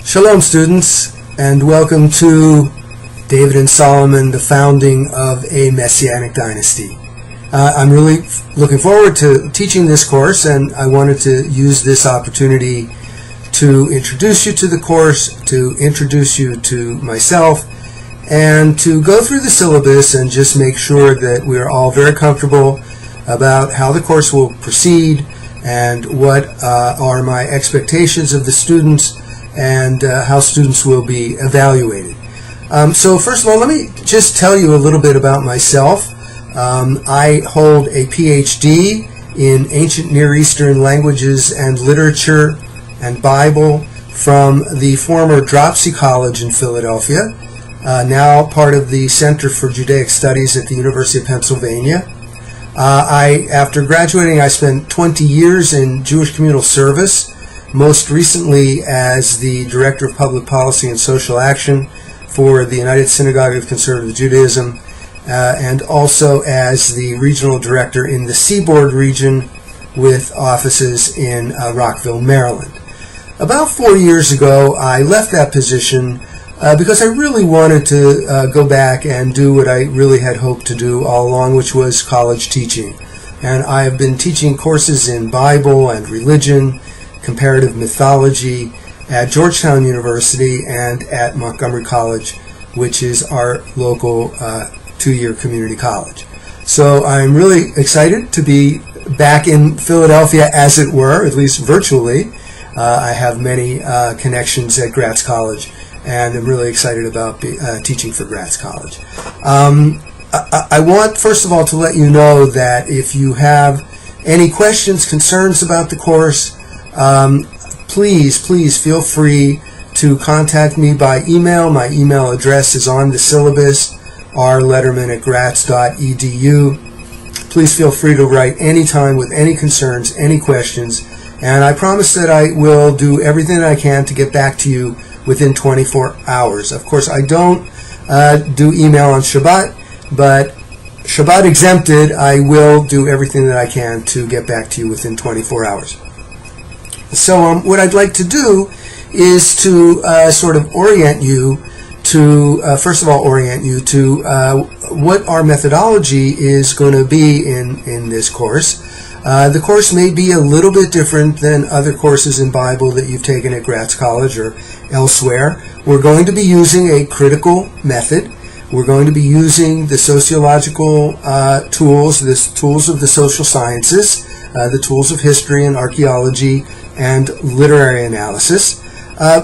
Shalom, students, and welcome to David and Solomon, the founding of a Messianic dynasty. I'm really looking forward to teaching this course, and I wanted to use this opportunity to introduce you to the course, to introduce you to myself, and to go through the syllabus and just make sure that we're all very comfortable about how the course will proceed and what are my expectations of the students and how students will be evaluated. So first of all, let me just tell you a little bit about myself. I hold a PhD in ancient Near Eastern languages and literature and Bible from the former Dropsy College in Philadelphia, now part of the Center for Judaic Studies at the University of Pennsylvania. After graduating, I spent 20 years in Jewish communal service, most recently as the Director of Public Policy and Social Action for the United Synagogue of Conservative Judaism, and also as the Regional Director in the Seaboard region with offices in Rockville, Maryland. About 4 years ago, I left that position because I really wanted to go back and do what I really had hoped to do all along, which was college teaching. And I have been teaching courses in Bible and religion, comparative mythology at Georgetown University and at Montgomery College, which is our local two-year community college. So I'm really excited to be back in Philadelphia, as it were, at least virtually. I have many connections at Gratz College, and I'm really excited about teaching for Gratz College. I want, first of all, to let you know that if you have any questions, concerns about the course, please feel free to contact me by email. My email address is on the syllabus, rletterman@gratz.edu. Please feel free to write anytime with any concerns, any questions, and I promise that I will do everything that I can to get back to you within 24 hours. Of course, I don't do email on Shabbat, but Shabbat exempted, I will do everything that I can to get back to you within 24 hours. So what I'd like to do is to sort of orient you to, first of all, what our methodology is going to be in this course. The course may be a little bit different than other courses in Bible that you've taken at Gratz College or elsewhere. We're going to be using a critical method. We're going to be using the sociological tools, the tools of the social sciences, the tools of history and archaeology and literary analysis,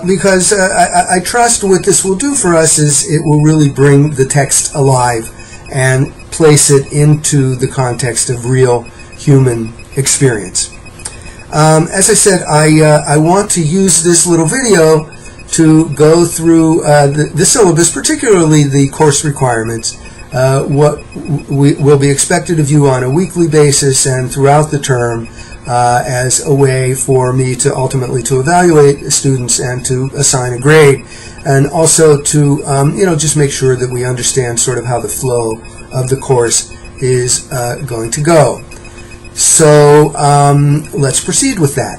because I trust what this will do for us is it will really bring the text alive and place it into the context of real human experience. As I said, I want to use this little video to go through the syllabus, particularly the course requirements, what will be expected of you on a weekly basis and throughout the term, as a way for me to ultimately to evaluate students and to assign a grade, and also to just make sure that we understand sort of how the flow of the course is going to go. So let's proceed with that.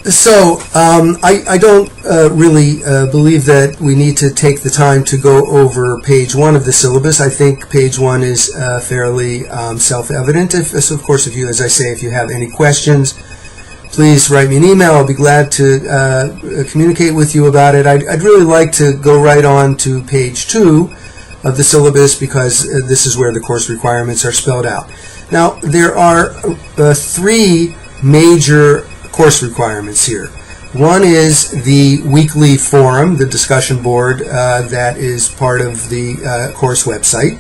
So I don't really believe that we need to take the time to go over page 1 of the syllabus. I think page 1 is fairly self-evident. Of course, if you have any questions, please write me an email. I'll be glad to communicate with you about it. I'd really like to go right on to page 2 of the syllabus because this is where the course requirements are spelled out. Now, there are 3 major course requirements here. One is the weekly forum, the discussion board that is part of the course website.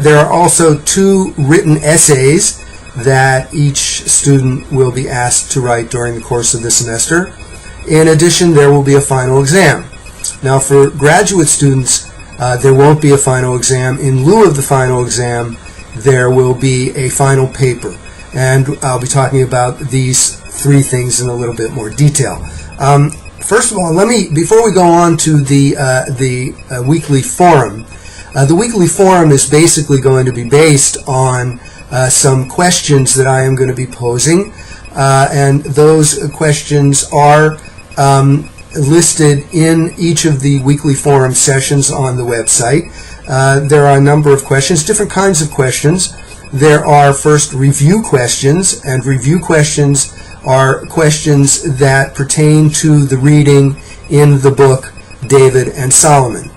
There are also 2 written essays that each student will be asked to write during the course of the semester. In addition, there will be a final exam. Now, for graduate students, there won't be a final exam. In lieu of the final exam, there will be a final paper. And I'll be talking about these 3 things in a little bit more detail. First of all, before we go on to the weekly forum, the weekly forum is basically going to be based on some questions that I am going to be posing, and those questions are listed in each of the weekly forum sessions on the website. There are a number of questions, different kinds of questions. There are first review questions, and review questions are questions that pertain to the reading in the book David and Solomon.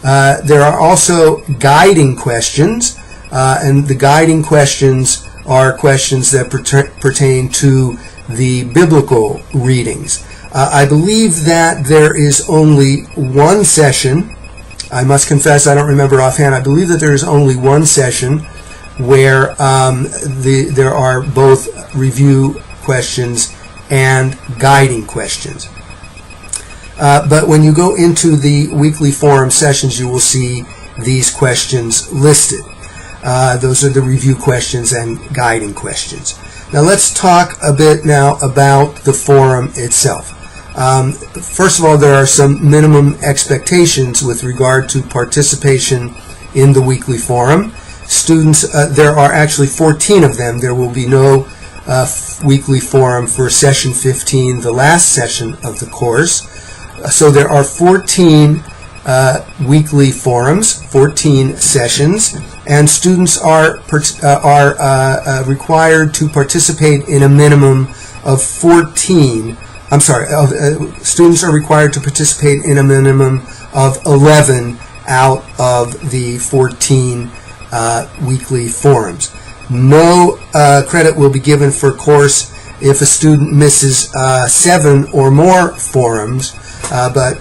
There are also guiding questions, and the guiding questions are questions that pertain to the biblical readings. I believe that there is only one session. I must confess I don't remember offhand. I believe that there is only one session where there are both review questions and guiding questions. But when you go into the weekly forum sessions, you will see these questions listed. Those are the review questions and guiding questions. Now let's talk a bit now about the forum itself. First of all, there are some minimum expectations with regard to participation in the weekly forum. Students, there are actually 14 of them. There will be no weekly forum for session 15, the last session of the course. So there are 14 weekly forums, 14 sessions, and students are required to participate in a minimum of 14. Students are required to participate in a minimum of 11 out of the 14 weekly forums. No credit will be given for course if a student misses 7 or more forums, but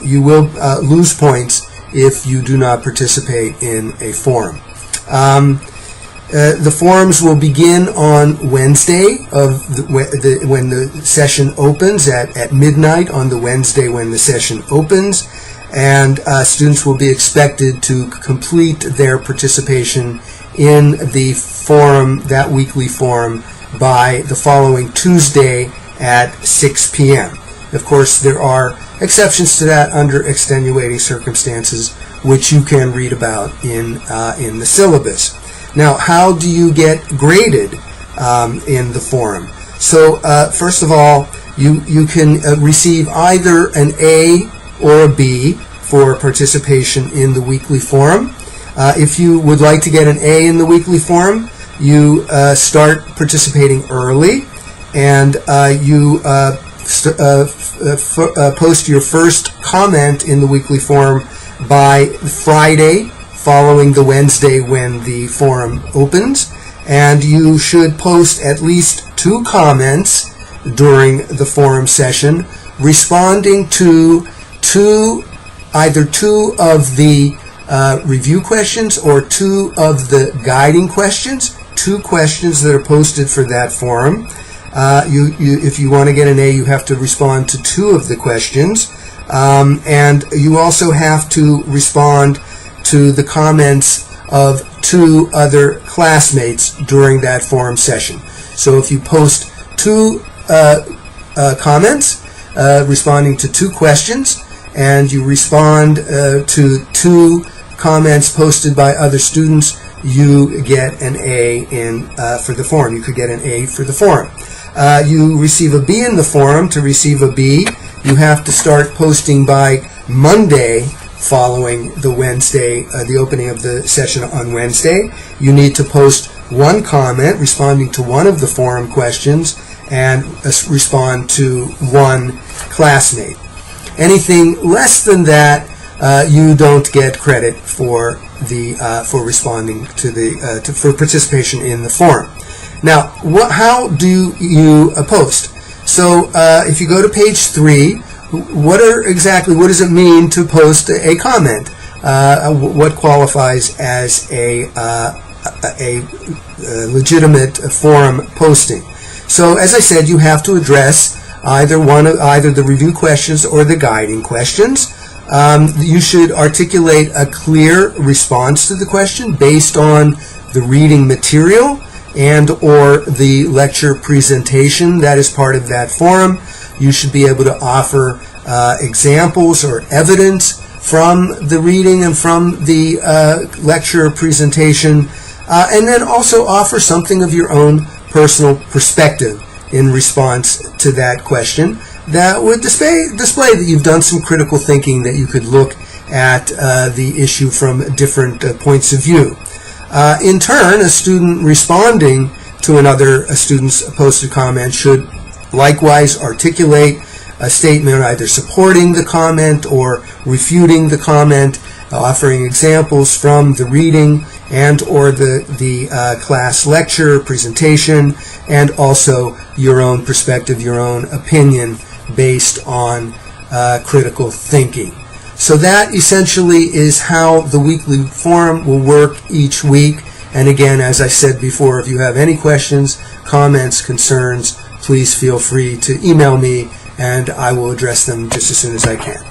you will lose points if you do not participate in a forum. The forums will begin on Wednesday when the session opens at midnight on the Wednesday when the session opens, and students will be expected to complete their participation in the forum, that weekly forum, by the following Tuesday at 6 p.m. Of course, there are exceptions to that under extenuating circumstances, which you can read about in the syllabus. Now, how do you get graded in the forum? So, first of all, you can receive either an A or a B for participation in the weekly forum. If you would like to get an A in the weekly forum, you start participating early, and you post your first comment in the weekly forum by Friday following the Wednesday when the forum opens, and you should post at least 2 comments during the forum session responding to either 2 of the review questions or 2 of the guiding questions, 2 questions that are posted for that forum. If you want to get an A, you have to respond to 2 of the questions, and you also have to respond to the comments of 2 other classmates during that forum session. So if you post 2 comments responding to 2 questions, and you respond to 2 comments posted by other students, you get an A for the forum. You could get an A for the forum. You receive a B in the forum. To receive a B, you have to start posting by Monday following the Wednesday, the opening of the session on Wednesday. You need to post 1 comment responding to 1 of the forum questions and respond to 1 classmate. Anything less than that, you don't get credit for responding to for participation in the forum. Now, how do you post? So, if you go to page 3, what does it mean to post a comment? What qualifies as a legitimate forum posting? So, as I said, you have to address either the review questions or the guiding questions. You should articulate a clear response to the question based on the reading material and or the lecture presentation that is part of that forum. You should be able to offer examples or evidence from the reading and from the lecture presentation, and then also offer something of your own personal perspective in response to that question. that would display that you've done some critical thinking, that you could look at the issue from different points of view. In turn, a student responding to another student's posted comment should likewise articulate a statement either supporting the comment or refuting the comment, offering examples from the reading and or the class lecture presentation, and also your own perspective, your own opinion based on critical thinking. So that essentially is how the weekly forum will work each week. And again, as I said before, if you have any questions, comments, concerns, please feel free to email me and I will address them just as soon as I can.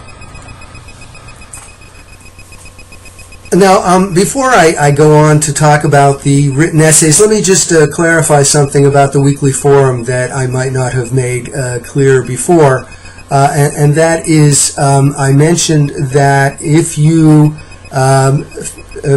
Now, before I go on to talk about the written essays, let me just clarify something about the weekly forum that I might not have made clear before. And that is, I mentioned that if you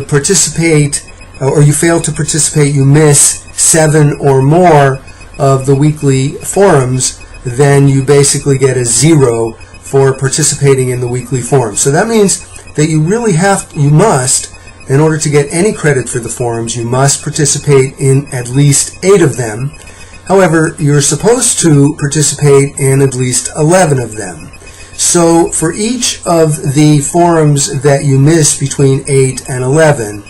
participate or you fail to participate, you miss 7 or more of the weekly forums, then you basically get a 0 for participating in the weekly forum. So that means that you must, in order to get any credit for the forums, you must participate in at least 8 of them. However, you're supposed to participate in at least 11 of them. So for each of the forums that you miss between 8 and 11,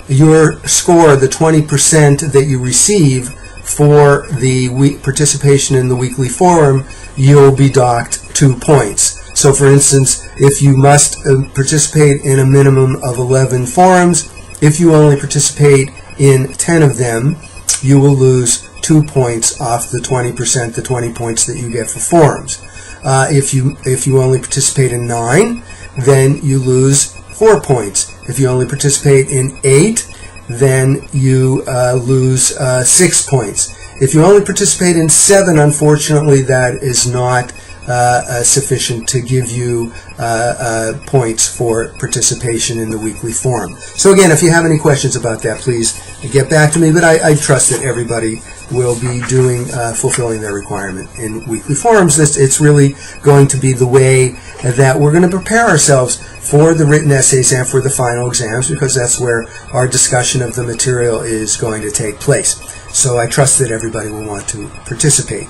your score, the 20% that you receive for the participation in the weekly forum, you'll be docked 2 points. So for instance, if you must participate in a minimum of 11 forums, if you only participate in 10 of them, you will lose 2 points off the 20%, the 20 points that you get for forums. If you only participate in 9, then you lose 4 points. If you only participate in 8, then you lose 6 points. If you only participate in 7, unfortunately, that is not sufficient to give you points for participation in the weekly forum. So again, if you have any questions about that, please get back to me, but I trust that everybody will be fulfilling their requirement in weekly forums. It's really going to be the way that we're going to prepare ourselves for the written essays and for the final exams, because that's where our discussion of the material is going to take place. So I trust that everybody will want to participate.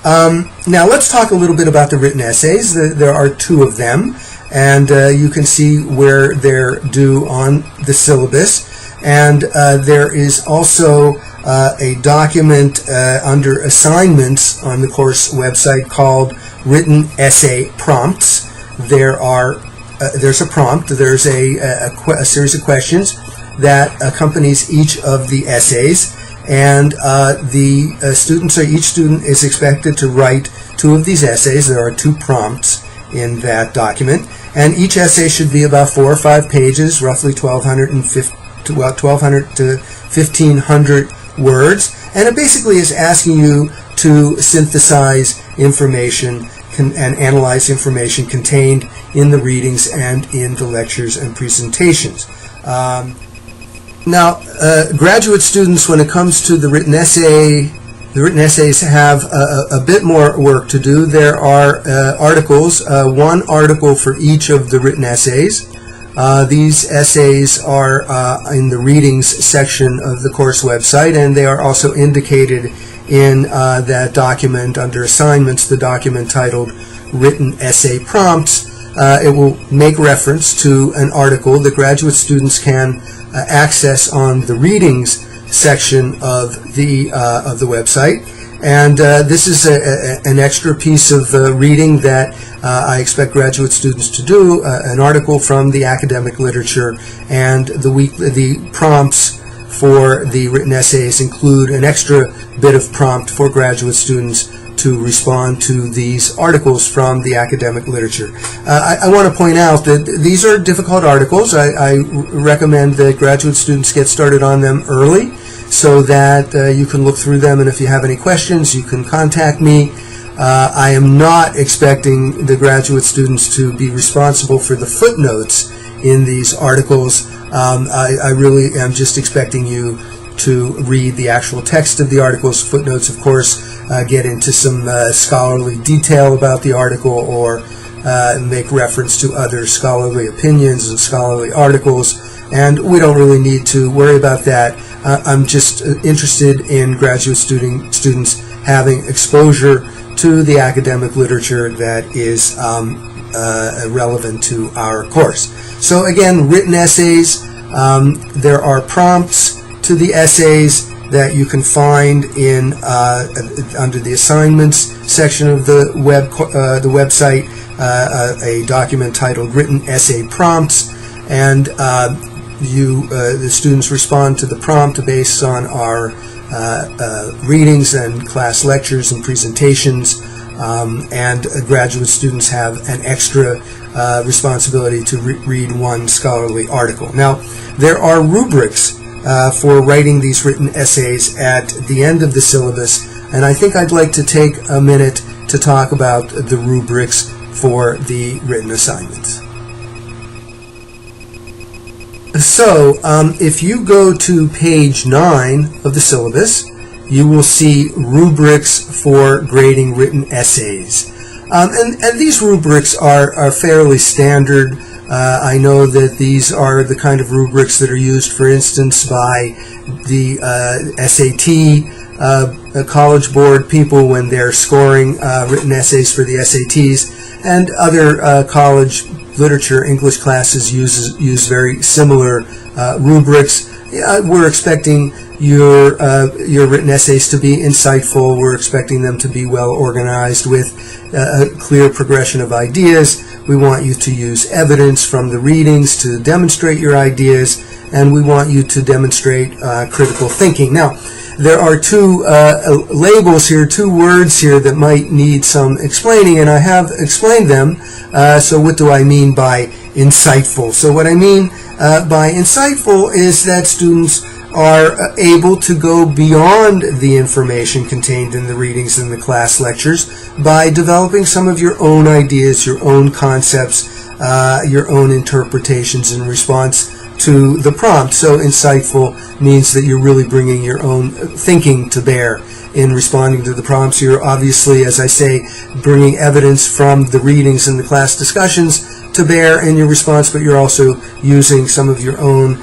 Now let's talk a little bit about the written essays. There are 2 of them, and you can see where they're due on the syllabus. And there is also a document under assignments on the course website called Written Essay Prompts. There's a prompt. There's a series of questions that accompanies each of the essays. And each student is expected to write 2 of these essays. There are 2 prompts in that document, and each essay should be about 4 or 5 pages, roughly 1,200 to 1,500 words, and it basically is asking you to synthesize information and analyze information contained in the readings and in the lectures and presentations. Now, graduate students, when it comes to the written essays have a bit more work to do. There are articles, 1 article for each of the written essays. These essays are in the readings section of the course website, and they are also indicated in that document under assignments, the document titled Written Essay Prompts. It will make reference to an article that graduate students can access on the readings section of the website, and this is an extra piece of reading that I expect graduate students to do. An article from the academic literature, and the prompts for the written essays include an extra bit of prompt for graduate students to respond to these articles from the academic literature. I want to point out that these are difficult articles. I recommend that graduate students get started on them early so that you can look through them, and if you have any questions, you can contact me. I am not expecting the graduate students to be responsible for the footnotes in these articles. I really am just expecting you to read the actual text of the articles. Footnotes, of course, get into some scholarly detail about the article, or make reference to other scholarly opinions and scholarly articles, and we don't really need to worry about that. I'm just interested in graduate students having exposure to the academic literature that is relevant to our course. So again, written essays, there are prompts to the essays that you can find in under the assignments section of the website, a document titled Written Essay Prompts, and the students respond to the prompt based on our readings and class lectures and presentations, and graduate students have an extra responsibility to read one scholarly article. Now, there are rubrics for writing these written essays at the end of the syllabus, and I think I'd like to take a minute to talk about the rubrics for the written assignments. So, if you go to page 9 of the syllabus, you will see rubrics for grading written essays. And these rubrics are fairly standard. I know that these are the kind of rubrics that are used, for instance, by the SAT College Board people when they're scoring written essays for the SATs, and other college literature English classes use very similar rubrics. We're expecting your written essays to be insightful. We're expecting them to be well organized with a clear progression of ideas. We want you to use evidence from the readings to demonstrate your ideas, and we want you to demonstrate critical thinking. Now, there are two labels here, two words here that might need some explaining, and I have explained them. So what do I mean by insightful? So what I mean by insightful is that students are able to go beyond the information contained in the readings and the class lectures by developing some of your own ideas, your own concepts, your own interpretations in response to the prompt. So insightful means that you're really bringing your own thinking to bear in responding to the prompts. You're obviously, as I say, bringing evidence from the readings and the class discussions to bear in your response, but you're also using some of your own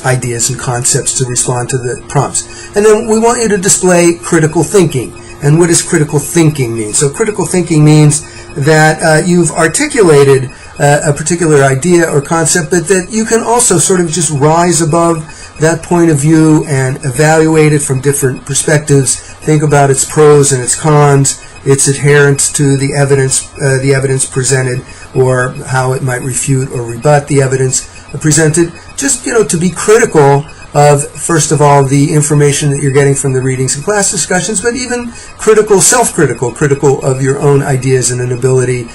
ideas and concepts to respond to the prompts. And then we want you to display critical thinking. And what does critical thinking mean? So critical thinking means that you've articulated a particular idea or concept, but that you can also sort of just rise above that point of view and evaluate it from different perspectives. Think about its pros and its cons, its adherence to the evidence presented, or how it might refute or rebut the evidence presented. Just, to be critical of, first of all, the information that you're getting from the readings and class discussions, but even critical of your own ideas and an ability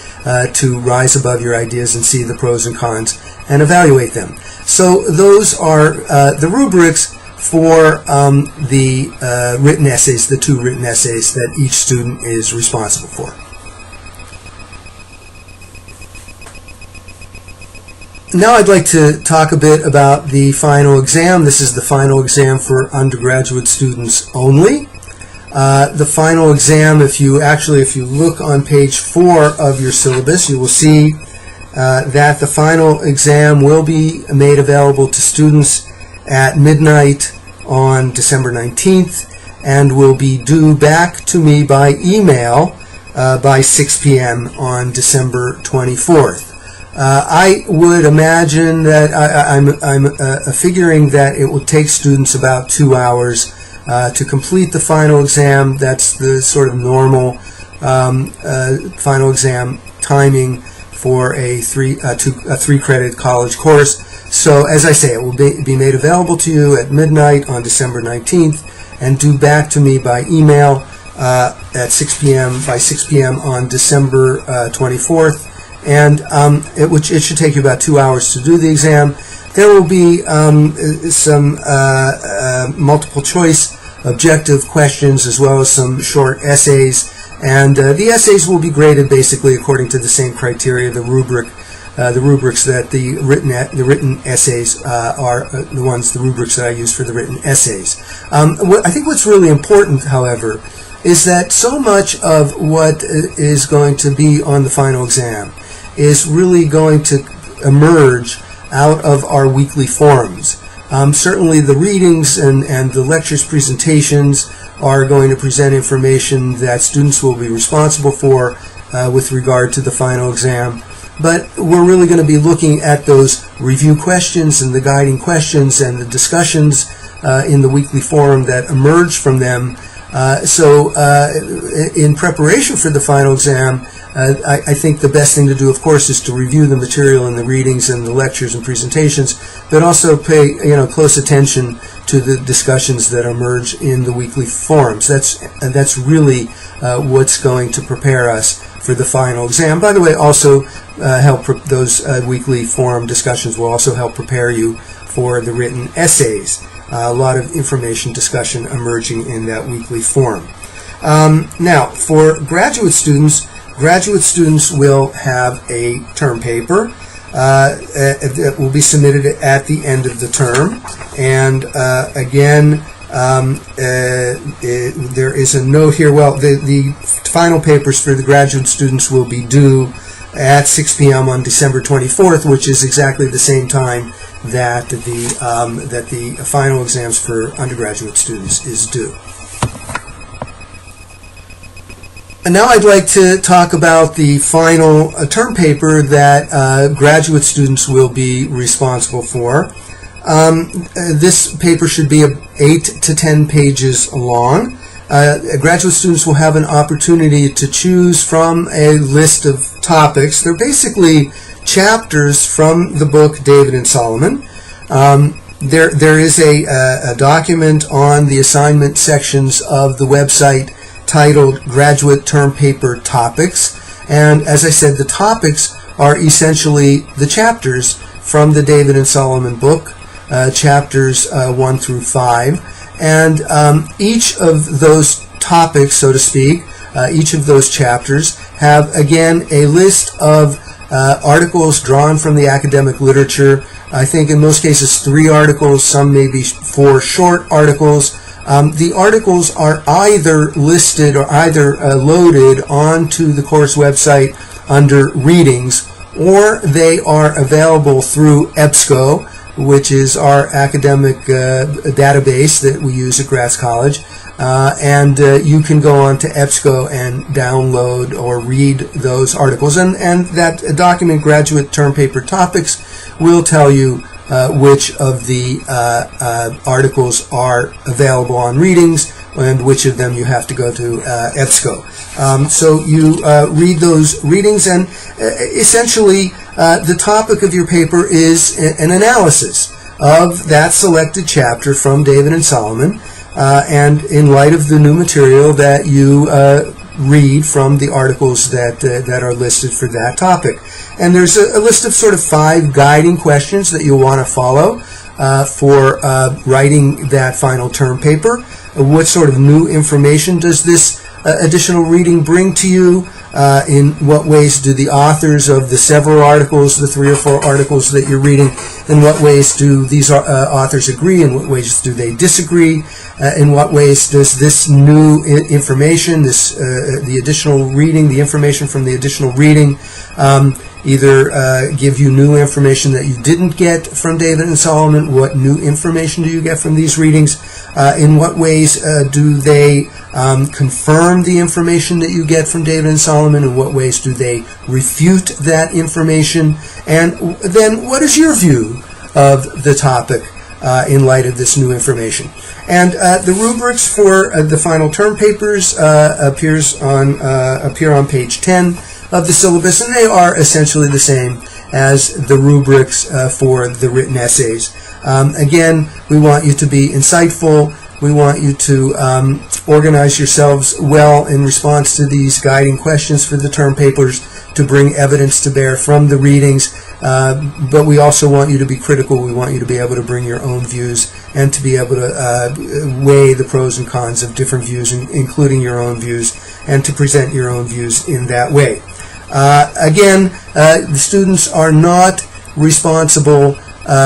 to rise above your ideas and see the pros and cons and evaluate them. So those are the rubrics for the written essays, the two written essays that each student is responsible for. Now I'd like to talk a bit about the final exam. This is the final exam for undergraduate students only. The final exam, if you look on page 4 of your syllabus, you will see that the final exam will be made available to students at midnight on December 19th and will be due back to me by email by 6 p.m. on December 24th. I would imagine that I'm figuring that it will take students about 2 hours to complete the final exam. That's the sort of normal final exam timing for a 3-credit college course. So, as I say, it will be made available to you at midnight on December 19th and due back to me by email at 6 p.m. by 6 p.m. on December 24th. And it should take you about 2 hours to do the exam. There will be some multiple choice objective questions as well as some short essays, and the essays will be graded basically according to the same criteria, the rubrics that the written essays are the rubrics that I use for the written essays. I think what's really important, however, is that so much of what is going to be on the final exam is really going to emerge out of our weekly forums. Certainly the readings and the lectures presentations are going to present information that students will be responsible for with regard to the final exam. But we're really going to be looking at those review questions and the guiding questions and the discussions in the weekly forum that emerge from them. So in preparation for the final exam, I think the best thing to do, of course, is to review the material and the readings and the lectures and presentations, but also pay close attention to the discussions that emerge in the weekly forums. That's really what's going to prepare us for the final exam. By the way, also those weekly forum discussions will also help prepare you for the written essays. A lot of information discussion emerging in that weekly forum. Now, for graduate students will have a term paper that will be submitted at the end of the term. And again, there is a note here. Well, the final papers for the graduate students will be due at 6 p.m. on December 24th, which is exactly the same time that the final exams for undergraduate students is due. And now I'd like to talk about the final term paper that graduate students will be responsible for. This paper should be 8 to 10 pages long. Graduate students will have an opportunity to choose from a list of topics. They're basically chapters from the book David and Solomon. There is a document on the assignment sections of the website titled Graduate Term Paper Topics, and as I said, the topics are essentially the chapters from the David and Solomon book, chapters 1 through 5, and each of those topics, so to speak, each of those chapters have again a list of articles drawn from the academic literature. I think in most cases 3 articles, some maybe 4 short articles. The articles are either listed or either loaded onto the course website under Readings, or they are available through EBSCO, which is our academic database that we use at Gratz College. And you can go on to EBSCO and download or read those articles. And that document, Graduate Term Paper Topics, will tell you which of the articles are available on Readings and which of them you have to go to EBSCO. So you read those readings, and essentially the topic of your paper is an analysis of that selected chapter from David and Solomon, and in light of the new material that you read from the articles that are listed for that topic. And there's a list of sort of 5 guiding questions that you'll want to follow for writing that final term paper. What sort of new information does this additional reading bring to you? In what ways do the authors of the several articles, the 3 or 4 articles that you're reading, in what ways do these authors agree? In what ways do they disagree? In what ways does this new information, the additional reading, the information from the additional reading, either give you new information that you didn't get from David and Solomon? What new information do you get from these readings? In what ways do they confirm the information that you get from David and Solomon? In what ways do they refute that information? And then what is your view of the topic in light of this new information? And the rubrics for the final term papers appear on page 10 of the syllabus, and they are essentially the same as the rubrics for the written essays. Again, we want you to be insightful. We want you to organize yourselves well in response to these guiding questions for the term papers, to bring evidence to bear from the readings, but we also want you to be critical. We want you to be able to bring your own views and to be able to weigh the pros and cons of different views, including your own views, and to present your own views in that way. Again, the students are not responsible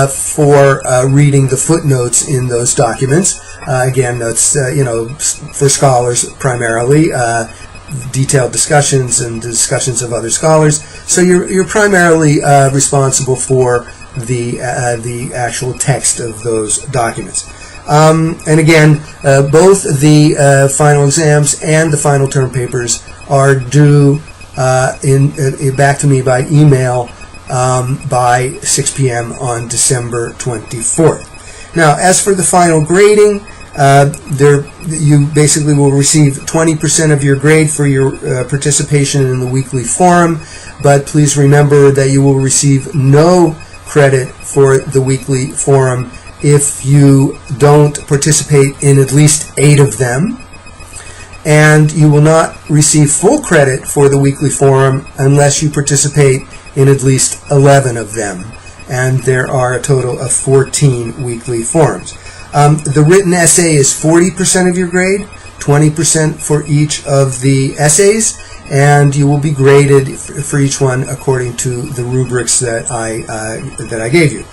for reading the footnotes in those documents. Again, that's for scholars primarily. Detailed discussions and discussions of other scholars. So you're primarily responsible for the actual text of those documents. And again, both the final exams and the final term papers are due back to me by email by 6 p.m. on December 24th. Now, as for the final grading, you basically will receive 20% of your grade for your participation in the weekly forum, but please remember that you will receive no credit for the weekly forum if you don't participate in at least 8 of them, and you will not receive full credit for the weekly forum unless you participate in at least 11 of them, and there are a total of 14 weekly forums. The written essay is 40% of your grade, 20% for each of the essays, and you will be graded for each one according to the rubrics that I gave you.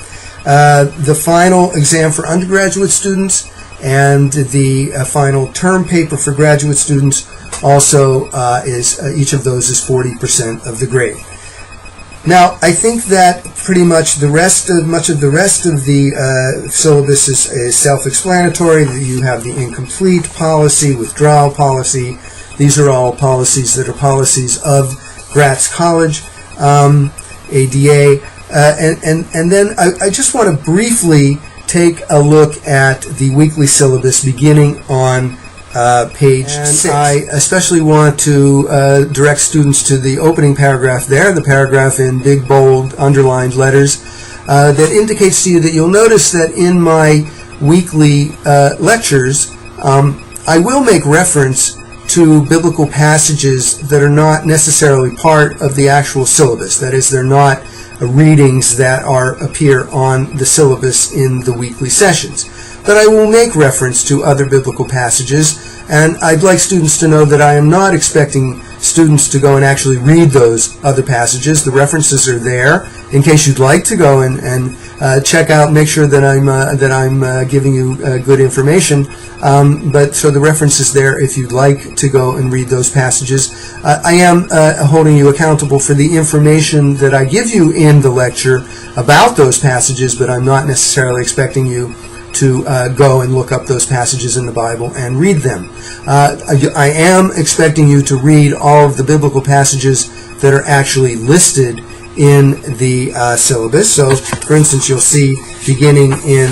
The final exam for undergraduate students and the final term paper for graduate students also is each of those is 40% of the grade. Now, I think that pretty much much of the rest of the syllabus is self-explanatory. You have the incomplete policy, withdrawal policy. These are all policies that are policies of Gratz College, ADA. And then I just want to briefly take a look at the weekly syllabus beginning on page 6. I especially want to direct students to the opening paragraph there, the paragraph in big, bold, underlined letters that indicates to you that you'll notice that in my weekly lectures, I will make reference to biblical passages that are not necessarily part of the actual syllabus. That is, they're not readings that appear on the syllabus in the weekly sessions. But I will make reference to other biblical passages, and I'd like students to know that I am not expecting students to go and actually read those other passages. The references are there in case you'd like to go and check out, make sure that I'm giving you good information. But so the reference is there if you'd like to go and read those passages. I am holding you accountable for the information that I give you in the lecture about those passages, but I'm not necessarily expecting you to go and look up those passages in the Bible and read them. I am expecting you to read all of the biblical passages that are actually listed in the syllabus. So, for instance, you'll see beginning in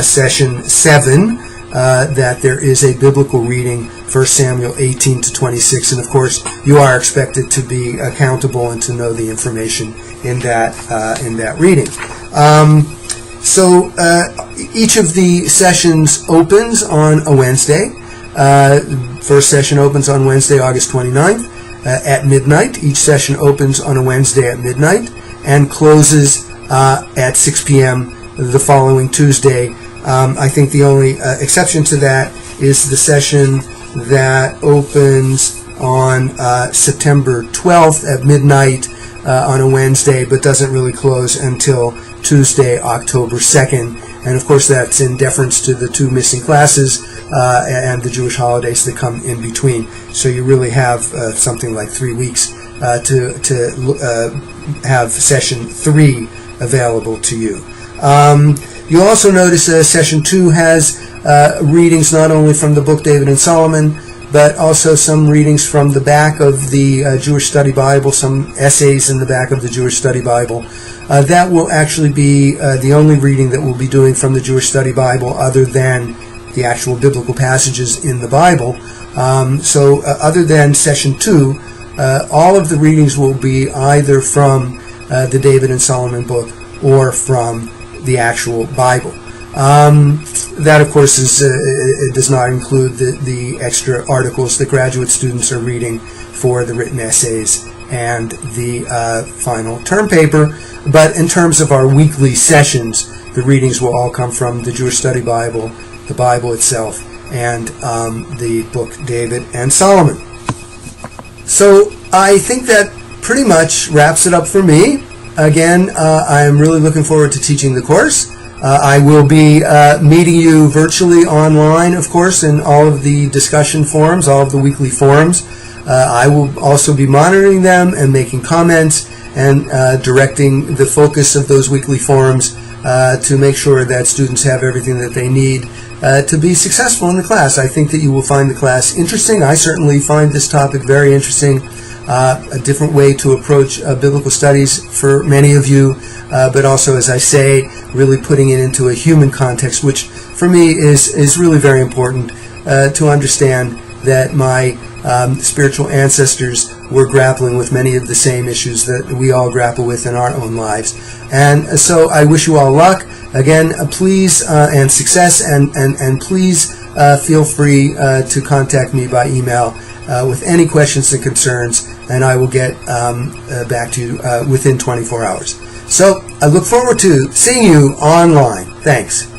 session 7 that there is a biblical reading, 1 Samuel 18 to 26, and of course you are expected to be accountable and to know the information in that reading. So each of the sessions opens on a Wednesday. First session opens on Wednesday, August 29th at midnight. Each session opens on a Wednesday at midnight and closes at 6 p.m. the following Tuesday. I think the only exception to that is the session that opens on September 12th at midnight on a Wednesday, but doesn't really close until Tuesday, October 2nd. And of course that's in deference to the 2 missing classes and the Jewish holidays that come in between. So you really have something like 3 weeks to have session 3 available to you. You'll also notice session 2 has readings not only from the book David and Solomon, but also some readings from the back of the Jewish Study Bible, some essays in the back of the Jewish Study Bible. That will actually be the only reading that we'll be doing from the Jewish Study Bible other than the actual biblical passages in the Bible. So other than session 2, all of the readings will be either from the David and Solomon book or from the actual Bible. That, of course, it does not include the extra articles that graduate students are reading for the written essays and the final term paper. But in terms of our weekly sessions, the readings will all come from the Jewish Study Bible, the Bible itself, and the book David and Solomon. So I think that pretty much wraps it up for me. Again, I am really looking forward to teaching the course. I will be meeting you virtually online, of course, in all of the discussion forums, all of the weekly forums. I will also be monitoring them and making comments and directing the focus of those weekly forums to make sure that students have everything that they need to be successful in the class. I think that you will find the class interesting. I certainly find this topic very interesting. A different way to approach biblical studies for many of you, but also, as I say, really putting it into a human context, which for me is really very important to understand that my spiritual ancestors were grappling with many of the same issues that we all grapple with in our own lives. And so I wish you all luck. Again, please, and success, and please feel free to contact me by email with any questions and concerns, and I will get back to you within 24 hours. So I look forward to seeing you online. Thanks.